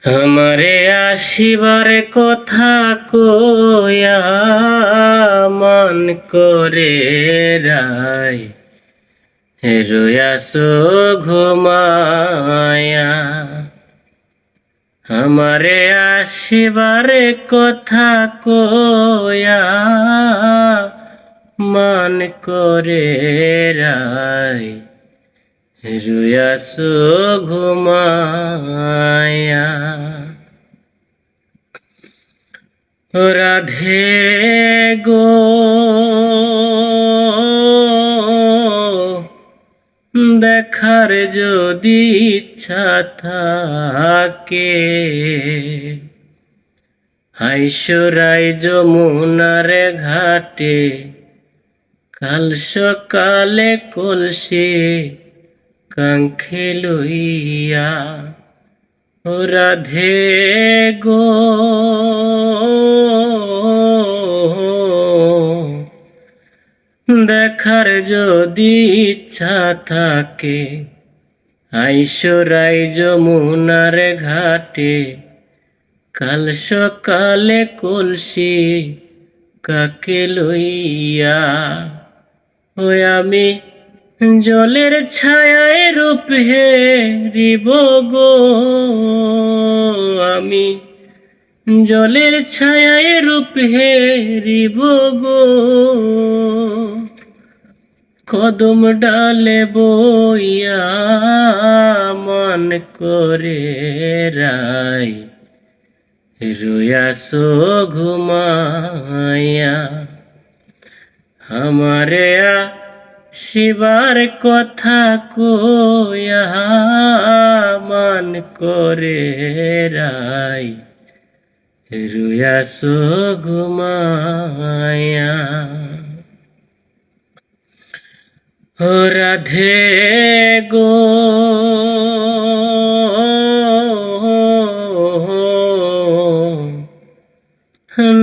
আমারে আসিবার কথা কয়া মন করে রাই রয়াসো ঘুমায়া। আমারে আসিবার কথা কয়া মন করে রাই রয়াসো ঘুমায়া। রাধে গো দেখার যদি ইচ্ছা থাকে, হাইসরাই যমুনার ঘাটে কাল সকালে কলসি কাঙ্খে লইয়া। ও রাধে গো দেখার যদি ইচ্ছা থাকে, আইসরাই যমুনার ঘাটে কাল সকালে কলসি কাকে লইয়া। ওই আমি জলের ছায়ায় রূপ হেরিব গো, আমি জলের ছায়ায় রূপ হেরিব গো। কদম ডালে বইয়া মন করে রাই রয়াসো ঘুমায়া। আমারে শিবার কথা কয়া মন করে রাই রয়াসো ঘুমায়া। ও রাধে গো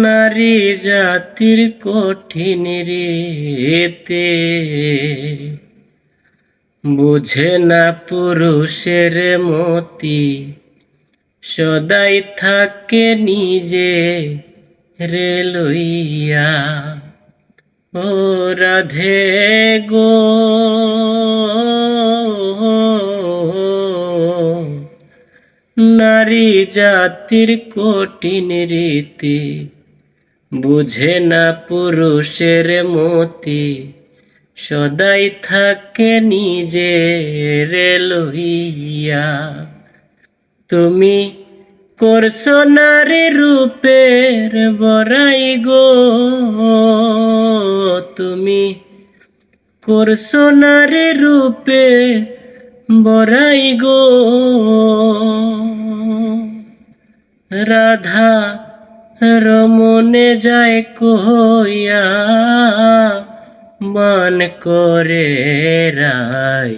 নারী জাতির কঠিন রীতে, বুঝে না পুরুষের মতি, সদাই থাকে নিজে রে লইয়া। ও রাধে গো নারী জাতির কঠিন রীতি, বুঝে না পুরুষের মতি, সদাই থাকে নিজে রে লইয়া। তুমি করছো নারী রূপের বড়াই গো, তুমি করছো নারী রূপে বড়াই গো। রাধা রমনে যায় কইয়া মন করে রাই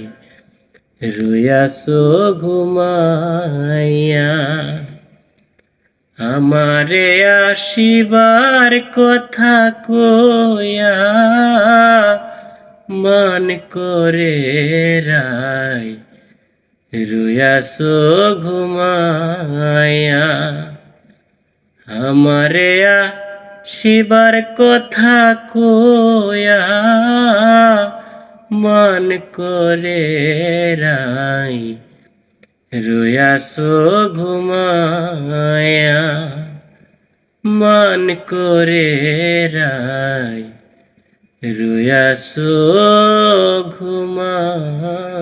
রয়াসো ঘুমাইয়া। আমারে আসিবার কথা কয়া মন করে রাই রয়াসো ঘুমায়া। আমারে আসিবার কথা কয়া মন করে রাই রয়াসো ঘুমায়া। মন করে রাই রয়াসো ঘুমায়া।